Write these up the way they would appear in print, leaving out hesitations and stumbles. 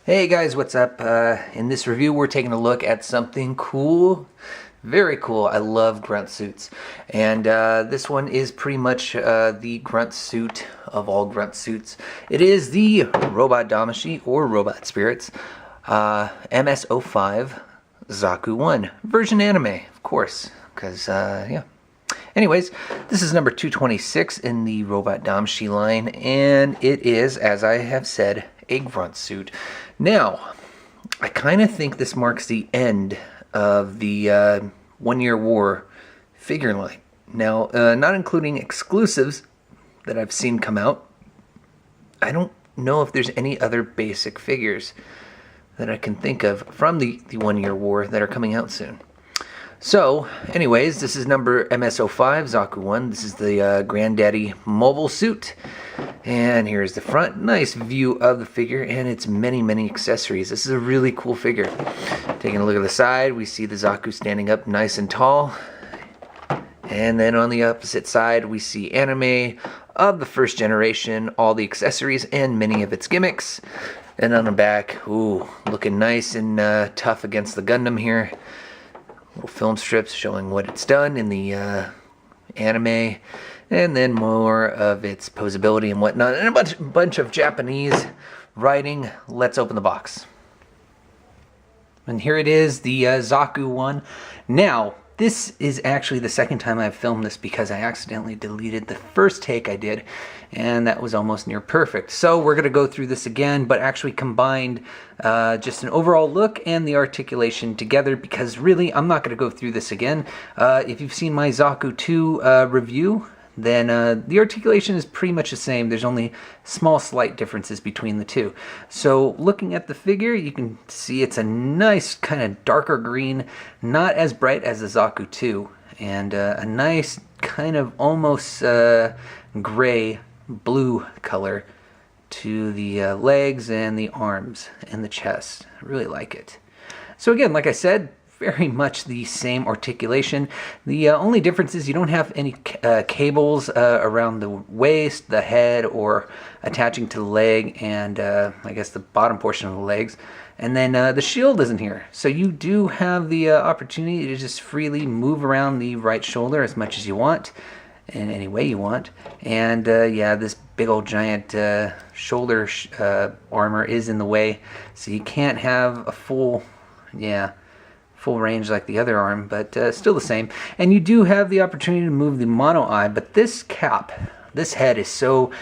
Hey guys, what's up? In this review we're taking a look at something cool. Very cool. I love grunt suits. And this one is pretty much the grunt suit of all grunt suits. It is the Robot Damashii, or Robot Spirits, MS-05 Zaku 1. Version anime, of course, because, yeah. Anyways, this is number 226 in the Robot Damashii line, and it is, as I have said, a grunt suit. Now, I kind of think this marks the end of the 1 Year War figure line. Now, not including exclusives that I've seen come out, I don't know if there's any other basic figures that I can think of from the 1 Year War that are coming out soon. So, anyways, this is number MS-05 Zaku 1. This is the Granddaddy mobile suit. And here's the front. Nice view of the figure and its many, many accessories. This is a really cool figure. Taking a look at the side, we see the Zaku standing up nice and tall. And then on the opposite side, we see anime of the first generation, all the accessories and many of its gimmicks. And on the back, ooh, looking nice and tough against the Gundam here. Little film strips showing what it's done in the anime, and then more of its posability and whatnot, and a bunch of Japanese writing. Let's open the box. And here it is, the Zaku 1. Now, this is actually the second time I've filmed this because I accidentally deleted the first take I did, and that was almost near perfect. So we're going to go through this again, but actually combined just an overall look and the articulation together, because really I'm not going to go through this again. If you've seen my Zaku 2 review, then the articulation is pretty much the same. There's only small slight differences between the two. So looking at the figure, you can see it's a nice kind of darker green, not as bright as the Zaku 2, and a nice kind of almost gray blue color to the legs and the arms and the chest. I really like it. So again, like I said, very much the same articulation. The only difference is you don't have any cables around the waist, the head, or attaching to the leg and I guess the bottom portion of the legs. And then the shield isn't here. So you do have the opportunity to just freely move around the right shoulder as much as you want, in any way you want. And yeah, this big old giant shoulder armor is in the way, so you can't have a full range like the other arm, but still the same. And you do have the opportunity to move the mono eye, but this cap, this head is so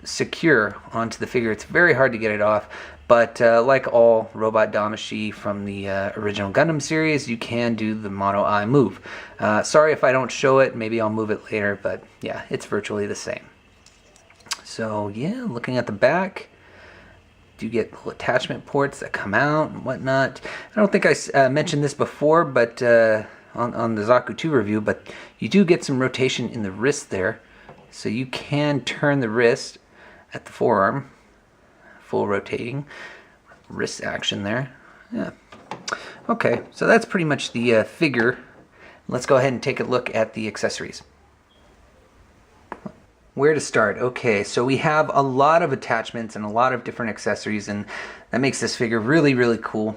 secure onto the figure, it's very hard to get it off. But like all Robot Damashii from the original Gundam series, you can do the mono eye move. Sorry if I don't show it, maybe I'll move it later, but yeah, it's virtually the same. So yeah, looking at the back, you get little attachment ports that come out and whatnot. I don't think I mentioned this before, but on the Zaku 2 review, but you do get some rotation in the wrist there, so you can turn the wrist at the forearm, full rotating wrist action there. Yeah. Okay, so that's pretty much the figure. Let's go ahead and take a look at the accessories. Where to start? Okay, so we have a lot of attachments and a lot of different accessories, and that makes this figure really, really cool.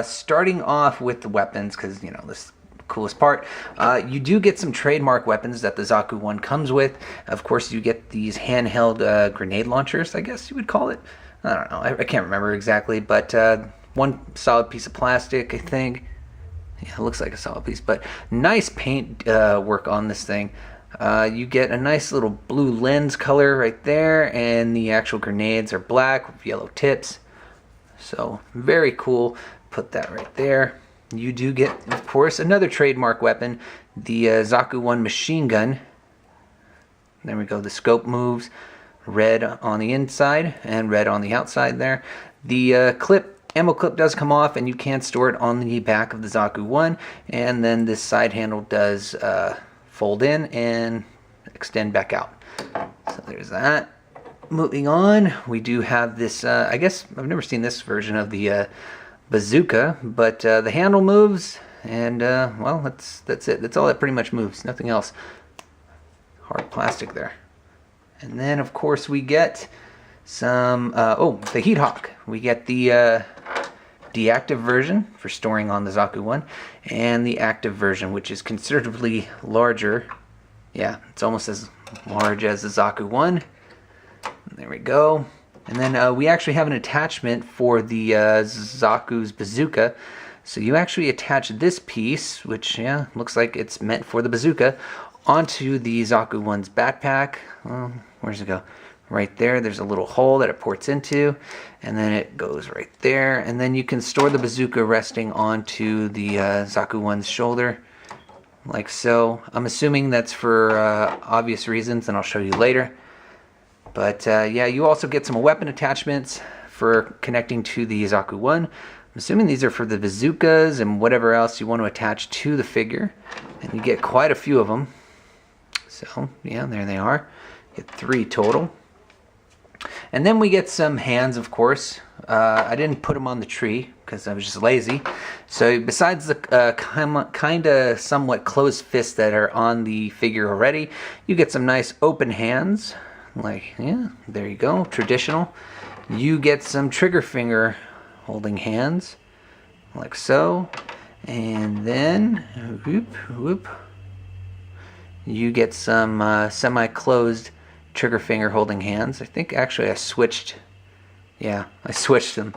Starting off with the weapons, because, you know, this is the coolest part. You do get some trademark weapons that the Zaku 1 comes with. Of course, you get these handheld grenade launchers, I guess you would call it. I don't know, I can't remember exactly, but one solid piece of plastic, I think. Yeah, it looks like a solid piece, but nice paint work on this thing. You get a nice little blue lens color right there, and the actual grenades are black with yellow tips. So very cool. Put that right there. You do get, of course, another trademark weapon, the Zaku 1 machine gun. There we go. The scope moves. Red on the inside and red on the outside there. The ammo clip does come off, and you can store it on the back of the Zaku 1. And then this side handle does fold in and extend back out. So there's that. Moving on, we do have this, I guess I've never seen this version of the bazooka, but the handle moves, and well, that's it. That's all that pretty much moves, nothing else. Hard plastic there. And then of course we get some, oh, the heat hawk. we get the deactive version for storing on the Zaku 1, and the active version, which is considerably larger. Yeah, it's almost as large as the Zaku 1. There we go. And then we actually have an attachment for the Zaku's bazooka. So you actually attach this piece, which, yeah, looks like it's meant for the bazooka, onto the Zaku 1's backpack. Where's it go? Right there. There's a little hole that it ports into, and then it goes right there. And then you can store the bazooka resting onto the Zaku 1's shoulder, like so. I'm assuming that's for obvious reasons, and I'll show you later. But yeah, you also get some weapon attachments for connecting to the Zaku 1. I'm assuming these are for the bazookas and whatever else you want to attach to the figure. And you get quite a few of them. So yeah, there they are. You get 3 total. And then we get some hands, of course. I didn't put them on the tree because I was just lazy. So besides the kind of somewhat closed fists that are on the figure already, you get some nice open hands. Like, yeah, there you go, traditional. You get some trigger finger holding hands, like so. And then, whoop, whoop. You get some semi-closed trigger finger holding hands. I think actually I switched. Yeah, I switched them.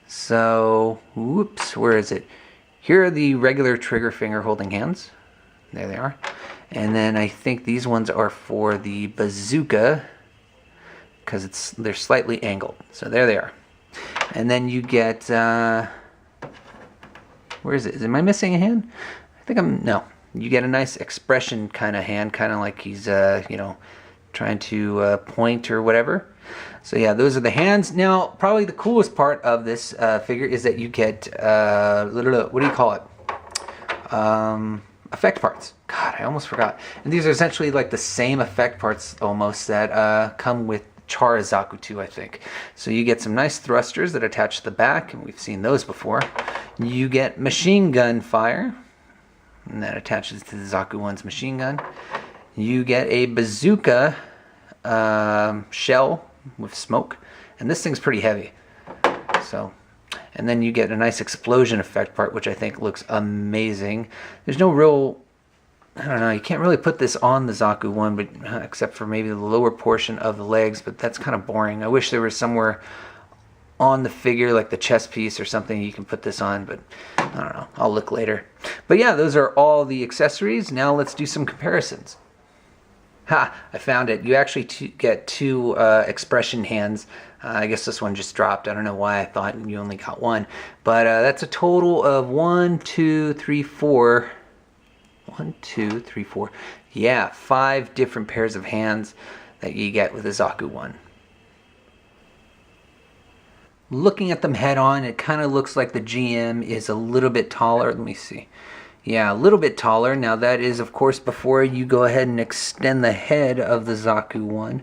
So, whoops, where is it? Here are the regular trigger finger holding hands. There they are. And then I think these ones are for the bazooka, because they're slightly angled. So there they are. And then you get, where is it? Am I missing a hand? I think no. You get a nice expression kind of hand, kind of like he's, you know, trying to point or whatever. So yeah, those are the hands. Now, probably the coolest part of this figure is that you get, what do you call it? Effect parts. God, I almost forgot. And these are essentially like the same effect parts almost that come with Chara Zaku 2, I think. So you get some nice thrusters that attach to the back, and we've seen those before. You get machine gun fire, and that attaches to the Zaku 1's machine gun. You get a bazooka shell with smoke, and this thing's pretty heavy. So, and then you get a nice explosion effect part, which I think looks amazing. There's no real, I don't know, you can't really put this on the Zaku 1, but except for maybe the lower portion of the legs, but that's kind of boring. I wish there was somewhere on the figure, like the chest piece or something, you can put this on, but I don't know. I'll look later. But yeah, those are all the accessories. Now let's do some comparisons. Ha! I found it. You actually get 2 expression hands. I guess this one just dropped. I don't know why I thought you only got 1. But that's a total of 1, 2, 3, 4. 1, 2, 3, 4. Yeah, 5 different pairs of hands that you get with the Zaku 1. Looking at them head on, it kind of looks like the GM is a little bit taller. Let me see. Yeah, a little bit taller. Now that is, of course, before you go ahead and extend the head of the Zaku 1.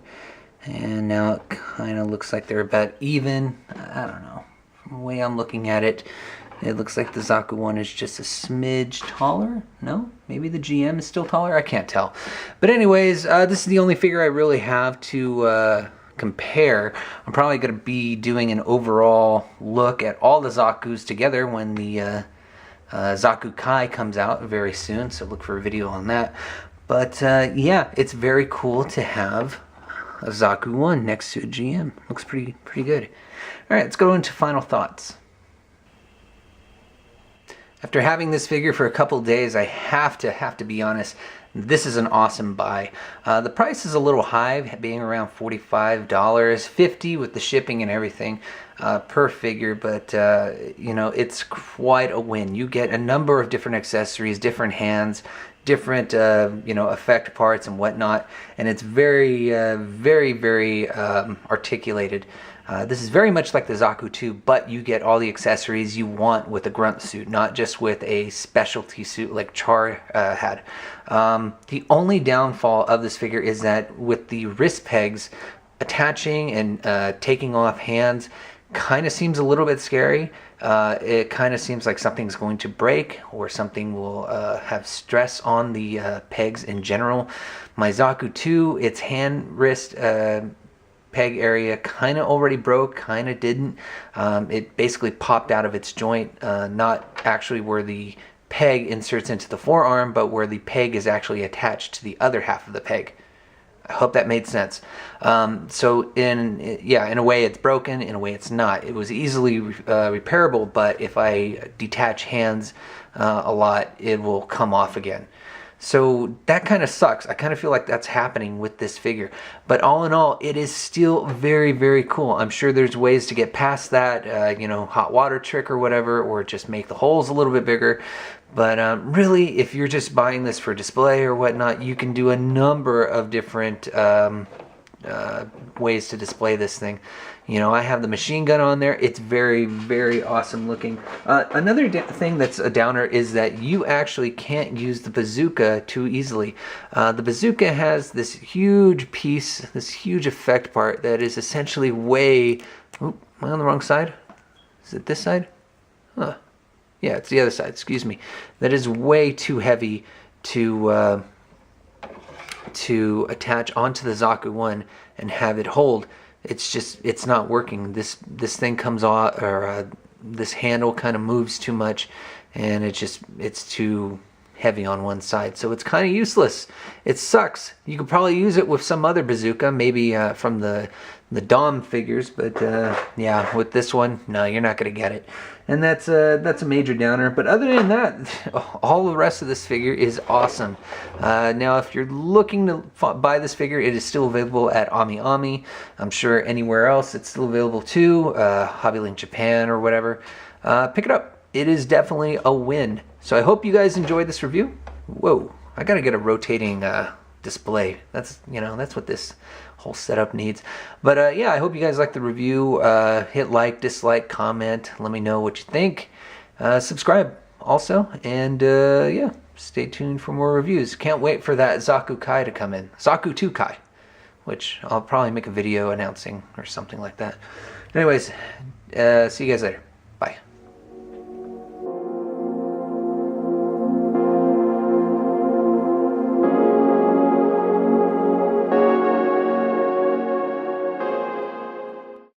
And now it kind of looks like they're about even. I don't know. From the way I'm looking at it, it looks like the Zaku 1 is just a smidge taller. No? Maybe the GM is still taller? I can't tell. But anyways, this is the only figure I really have to compare. I'm probably going to be doing an overall look at all the Zakus together when the Zaku Kai comes out very soon, so look for a video on that. But yeah, it's very cool to have a Zaku 1 next to a GM. Looks pretty good. Alright, let's go into final thoughts. After having this figure for a couple days, I have to be honest, this is an awesome buy. The price is a little high, being around $45, $50 with the shipping and everything per figure, but you know, it's quite a win. You get a number of different accessories, different hands, different you know, effect parts and whatnot, and it's very articulated. This is very much like the Zaku 2, but you get all the accessories you want with a grunt suit, not just with a specialty suit like Char had. The only downfall of this figure is that with the wrist pegs, attaching and taking off hands kind of seems a little bit scary. It kind of seems like something's going to break or something will have stress on the pegs in general. My Zaku 2, its hand wrist peg area kind of already broke, kind of didn't. It basically popped out of its joint, not actually where the peg inserts into the forearm, but where the peg is actually attached to the other half of the peg. I hope that made sense. So in a way it's broken, in a way it's not. It was easily repairable, but if I detach hands a lot, it will come off again. So that kind of sucks. I kind of feel like that's happening with this figure. But all in all, it is still very, very cool. I'm sure there's ways to get past that, you know, hot water trick or whatever, or just make the holes a little bit bigger. But really, if you're just buying this for display or whatnot, you can do a number of different ways to display this thing. You know, I have the machine gun on there. It's very, very awesome looking. Another thing that's a downer is that you actually can't use the bazooka too easily. The bazooka has this huge piece, this huge effect part that is essentially way... Oop, am I on the wrong side? Is it this side? Huh. Yeah, it's the other side, excuse me. That is way too heavy to attach onto the Zaku 1 and have it hold. It's just, it's not working. This thing comes off, or this handle kind of moves too much, and it's too heavy on one side, so it's kind of useless. It sucks. You could probably use it with some other bazooka, maybe from the Dom figures, but yeah, with this one, no, you're not gonna get it, and that's a major downer. But other than that, all the rest of this figure is awesome. Now, if you're looking to buy this figure, it is still available at Ami Ami. I'm sure anywhere else it's still available too, Hobbylink Japan or whatever. Pick it up. It is definitely a win. So I hope you guys enjoyed this review. Whoa, I gotta get a rotating display. That's, you know, that's what this whole setup needs. But yeah, I hope you guys liked the review. Hit like, dislike, comment, let me know what you think. Subscribe also, and yeah, stay tuned for more reviews. Can't wait for that Zaku Kai to come in. Zaku 2 Kai, which I'll probably make a video announcing or something like that. Anyways, see you guys later.